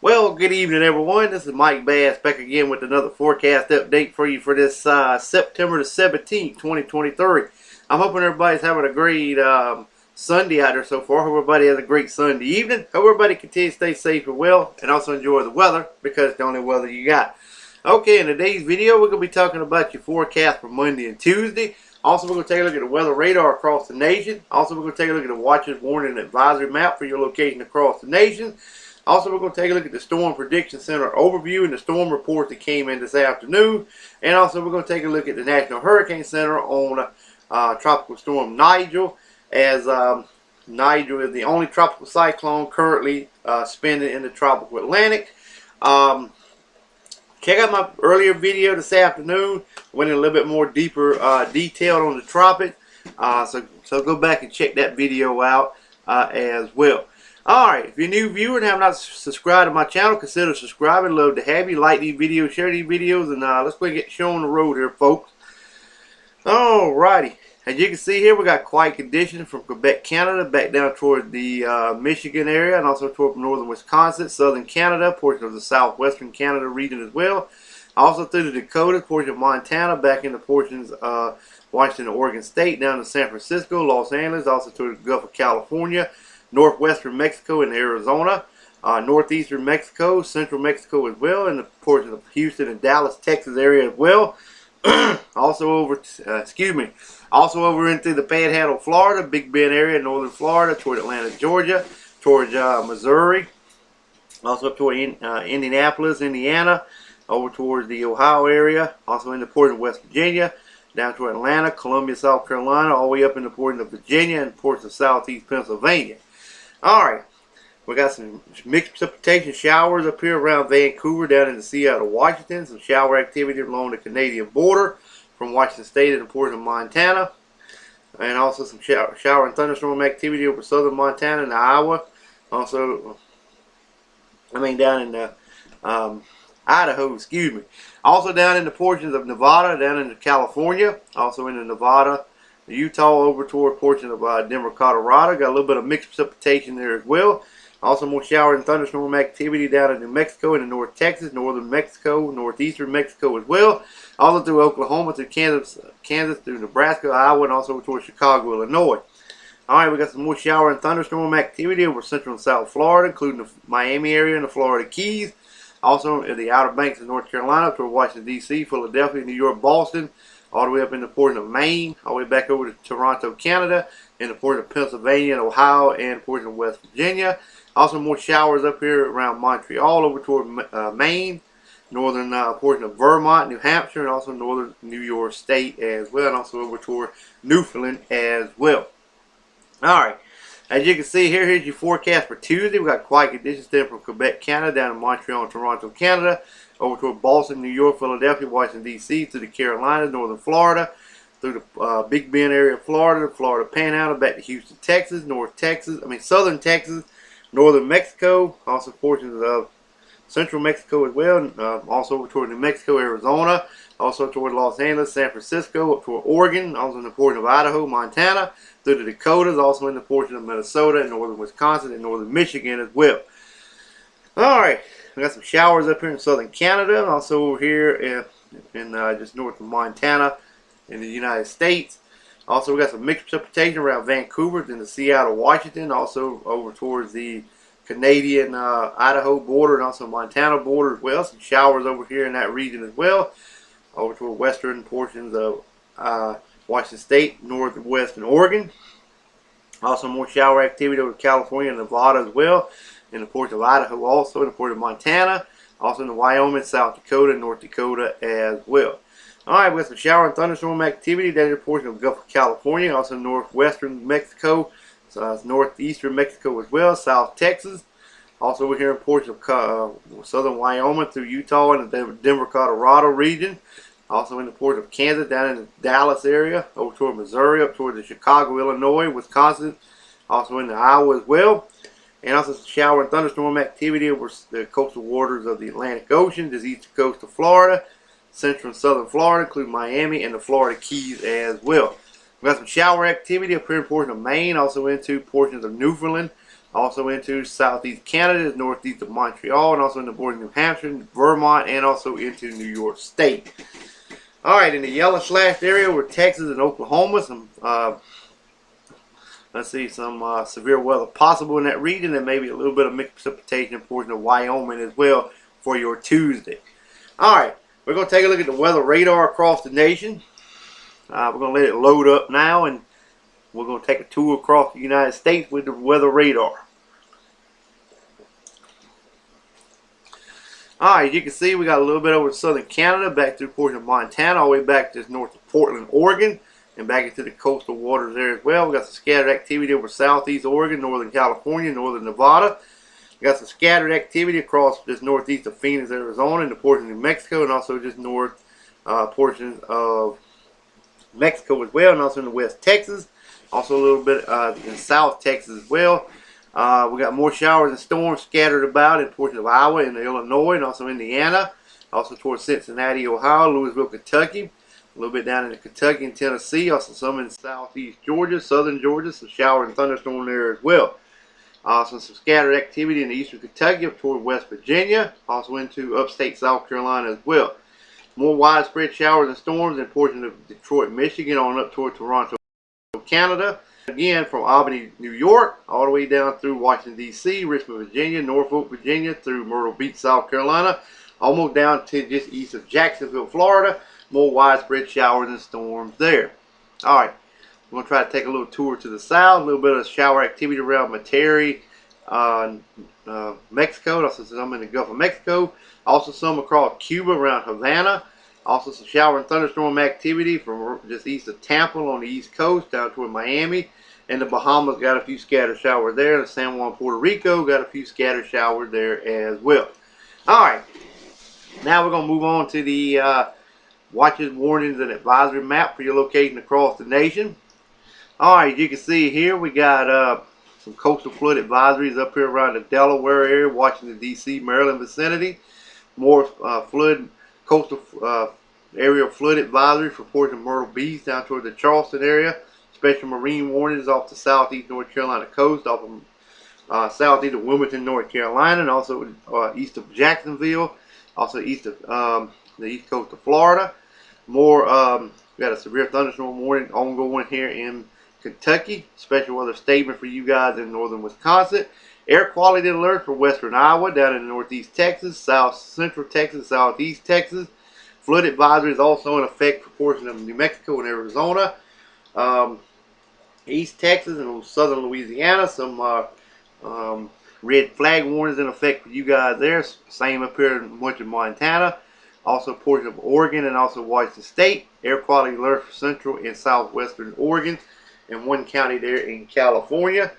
Well, good evening, everyone. This is Mike Bass back again with another forecast update for you for this September the 17th, 2023. I'm hoping everybody's having a great Sunday out there so far. Hope everybody has a great Sunday evening. Hope everybody continues to stay safe and well and also enjoy the weather because it's the only weather you got. Okay, in today's video, we're going to be talking about your forecast for Monday and Tuesday. Also, we're going to take a look at the weather radar across the nation. Also, we're going to take a look at the watches, warning, and advisory map for your location across the nation. Also, we're going to take a look at the Storm Prediction Center overview and the storm report that came in this afternoon. And also, we're going to take a look at the National Hurricane Center on Tropical Storm Nigel, as Nigel is the only tropical cyclone currently spinning in the tropical Atlantic. Check out my earlier video this afternoon. Went in a little bit more deeper detail on the tropics. So go back and check that video out as well. Alright, if you're a new viewer and have not subscribed to my channel, consider subscribing. Love to have you. Like these videos, share these videos, and let's go and get the show on the road here, folks. Alrighty. As you can see here, we got quiet conditions from Quebec, Canada, back down toward the Michigan area, and also toward northern Wisconsin, southern Canada, portion of the southwestern Canada region as well. Also through the Dakotas, portion of Montana, back into portions of Washington and Oregon State, down to San Francisco, Los Angeles, also to the Gulf of California, northwestern Mexico and Arizona, northeastern Mexico, central Mexico as well, and the portion of Houston and Dallas, Texas area as well. Also over into the Panhandle, Florida, Big Bend area, northern Florida, toward Atlanta, Georgia, towards Missouri, also up toward Indianapolis, Indiana, over towards the Ohio area, also in the portion of West Virginia, down to Atlanta, Columbia, South Carolina, all the way up in the portion of Virginia and portions of southeast Pennsylvania. Alright, we got some mixed precipitation showers up here around Vancouver, down in the Seattle, Washington. Some shower activity along the Canadian border from Washington State and the portion of Montana. And also some shower and thunderstorm activity over southern Montana and Iowa. Also, down in Idaho, excuse me. Also down in the portions of Nevada, down into California. Also in the Nevada, Utah, over toward portion of Denver, Colorado. Got a little bit of mixed precipitation there as well. Also more shower and thunderstorm activity down in New Mexico and in North Texas, northern Mexico, northeastern Mexico as well. Also through Oklahoma, through Kansas, through Nebraska, Iowa, and also towards Chicago, Illinois. Alright, we got some more shower and thunderstorm activity over central and south Florida, including the Miami area and the Florida Keys. Also in the Outer Banks of North Carolina, toward Washington, D.C., Philadelphia, New York, Boston, all the way up in the portion of Maine, all the way back over to Toronto, Canada, in the portion of Pennsylvania and Ohio, and portion of West Virginia. Also more showers up here around Montreal, over toward Maine, northern portion of Vermont, New Hampshire, and also northern New York State as well, and also over toward Newfoundland as well. Alright, as you can see here, here's your forecast for Tuesday. We got quiet conditions there from Quebec, Canada, down to Montreal and Toronto, Canada, over toward Boston, New York, Philadelphia, Washington, D.C., to the Carolinas, northern Florida, through the Big Bend area of Florida, Florida Panhandle, back to Houston, Texas, southern Texas, northern Mexico, also portions of central Mexico as well, and also over toward New Mexico, Arizona, also toward Los Angeles, San Francisco, up toward Oregon, also in the portion of Idaho, Montana, through the Dakotas, also in the portion of Minnesota, and northern Wisconsin, and northern Michigan as well. Alright, we got some showers up here in southern Canada, and also over here in just north of Montana in the United States. Also, we got some mixed precipitation around Vancouver, then the Seattle, Washington, also over towards the Canadian Idaho border and also Montana border as well. Some showers over here in that region as well, over toward western portions of Washington State, northwest and Oregon. Also more shower activity over California and Nevada as well, in the portion of Idaho, also in the portion of Montana, also in the Wyoming, South Dakota, and North Dakota as well. Alright, we got some shower and thunderstorm activity down in the portion of the Gulf of California, also northwestern Mexico, northeastern Mexico as well, South Texas. Also over here in portions of southern Wyoming through Utah and the Denver, Colorado region. Also in the portion of Kansas, down in the Dallas area, over toward Missouri, up toward the Chicago, Illinois, Wisconsin. Also in the Iowa as well. And also some shower and thunderstorm activity over the coastal waters of the Atlantic Ocean, the eastern coast of Florida, central and southern Florida, including Miami and the Florida Keys as well. We got some shower activity up here in portion of Maine, also into portions of Newfoundland, Also into southeast Canada, northeast of Montreal, and also in the border of New Hampshire, Vermont, and also into New York State. Alright, in the yellow slashed area were Texas and Oklahoma. Some let's see, some severe weather possible in that region, and maybe a little bit of mixed precipitation in portion of Wyoming as well for your Tuesday. Alright, we're going to take a look at the weather radar across the nation. We're going to let it load up now, and we're going to take a tour across the United States with the weather radar. Alright, as you can see, we got a little bit over southern Canada, back through a portion of Montana, all the way back to north of Portland, Oregon, and back into the coastal waters there as well. We got some scattered activity over southeast Oregon, northern California, northern Nevada. We got some scattered activity across just northeast of Phoenix, Arizona, and the portion of New Mexico, and also just north portions of Mexico as well, and also in the West Texas. Also a little bit in South Texas as well. We got more showers and storms scattered about in portions of Iowa and Illinois, and also Indiana. Also towards Cincinnati, Ohio, Louisville, Kentucky. A little bit down into Kentucky and Tennessee. Also some in southeast Georgia, southern Georgia. Some shower and thunderstorm there as well. Also some scattered activity in eastern Kentucky up toward West Virginia. Also into upstate South Carolina as well. More widespread showers and storms in portions of Detroit, Michigan, on up toward Toronto, Canada. Again, from Albany, New York, all the way down through Washington, D.C., Richmond, Virginia, Norfolk, Virginia, through Myrtle Beach, South Carolina, almost down to just east of Jacksonville, Florida. More widespread showers and storms there. Alright, we're going to try to take a little tour to the south, a little bit of shower activity around Materi, Mexico, also some in the Gulf of Mexico, also some across Cuba around Havana. Also some shower and thunderstorm activity from just east of Tampa on the east coast down toward Miami. And the Bahamas got a few scattered showers there. The San Juan, Puerto Rico got a few scattered showers there as well. Alright, now we're going to move on to the watches, warnings, and advisory map for your location across the nation. Alright, you can see here we got some coastal flood advisories up here around the Delaware area, Washington, D.C., Maryland vicinity. More coastal area flood advisory for portion of Myrtle Beach down toward the Charleston area. Special marine warnings off the southeast North Carolina coast, off of southeast of Wilmington, North Carolina, and also east of Jacksonville, also east of the east coast of Florida. More, we got a severe thunderstorm warning ongoing here in Kentucky. Special weather statement for you guys in northern Wisconsin. Air quality alert for western Iowa, down in northeast Texas, south central Texas, southeast Texas. Flood advisory is also in effect for portions of New Mexico and Arizona. East Texas and southern Louisiana. Some red flag warnings in effect for you guys there. Same up here in much of Montana. Also portion of Oregon and also Washington State. Air quality alert for central and southwestern Oregon, and one county there in California.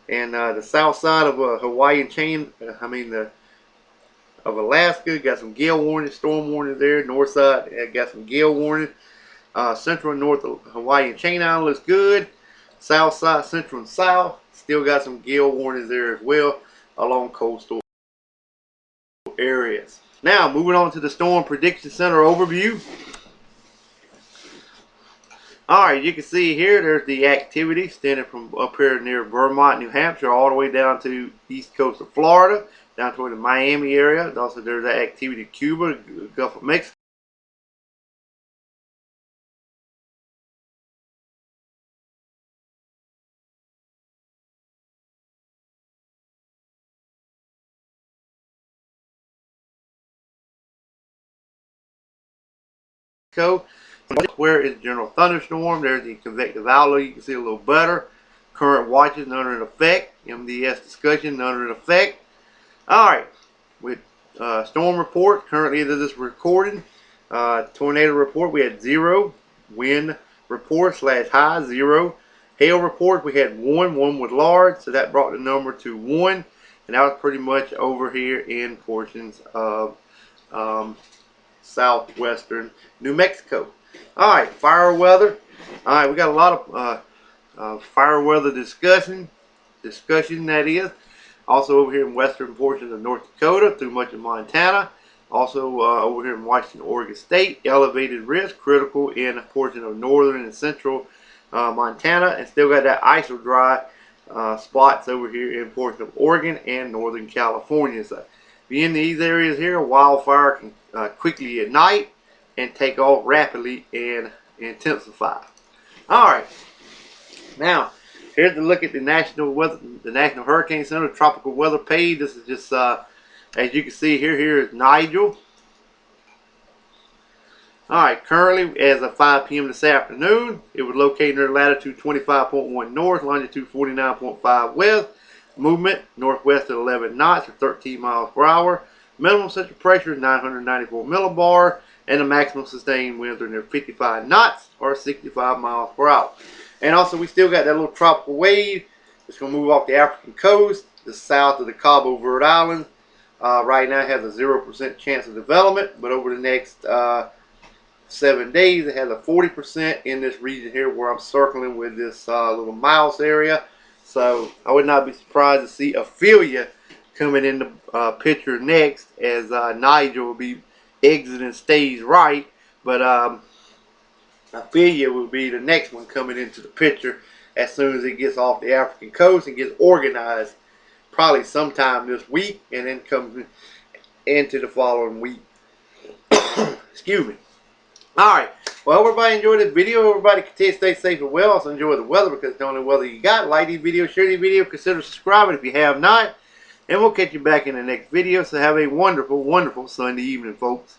And the south side of Hawaiian chain, of Alaska, got some gale warnings, storm warnings there. North side got some gale warnings. Central and north of Hawaiian chain island looks good. South side, central and south, still got some gale warnings there as well along coastal areas. Now, moving on to the Storm Prediction Center overview. Alright, you can see here, there's the activity extending from up here near Vermont, New Hampshire, all the way down to east coast of Florida, down toward the Miami area. Also, there's that activity in Cuba, Gulf of Mexico. Where is general thunderstorm? There's the convective outlook. You can see a little better. Current watches none are in effect. MDS discussion none are in effect. Alright, with storm report currently as this recording, tornado report we had 0, wind report /high 0, hail report we had 1 was large, so that brought the number to 1, and that was pretty much over here in portions of southwestern New Mexico. Alright, fire weather. Alright, we got a lot of fire weather discussion that is. Also over here in western portions of North Dakota through much of Montana. Also over here in Washington, Oregon State, elevated risk, critical in a portion of northern and central Montana, and still got that ice will dry spots over here in portion of Oregon and Northern California. So if you're in these areas here, a wildfire can quickly ignite and take off rapidly and intensify. All right, now here's a look at the National Hurricane Center tropical weather page. This is just as you can see here. Here is Nigel. Alright, currently as of 5 p.m. this afternoon, it was located near latitude 25.1 north, longitude 49.5 west, movement northwest at 11 knots or 13 miles per hour. Minimum central pressure is 994 millibar, and the maximum sustained winds are near 55 knots or 65 miles per hour. And also, we still got that little tropical wave. It's going to move off the African coast, the south of the Cabo Verde Islands. Right now, it has a 0% chance of development, but over the next 7 days, it has a 40% in this region here where I'm circling with this little mouse area. So I would not be surprised to see Ophelia coming in the picture next, as Nigel will be exiting stage right, but Ophelia will be the next one coming into the picture as soon as it gets off the African coast and gets organized, probably sometime this week, and then comes into the following week. Excuse me. Alright, well, everybody enjoyed this video. Everybody continue to stay safe and well. Also enjoy the weather, because it's the only weather you got. Like these videos, share these videos, consider subscribing if you have not. And we'll catch you back in the next video. So have a wonderful, wonderful Sunday evening, folks.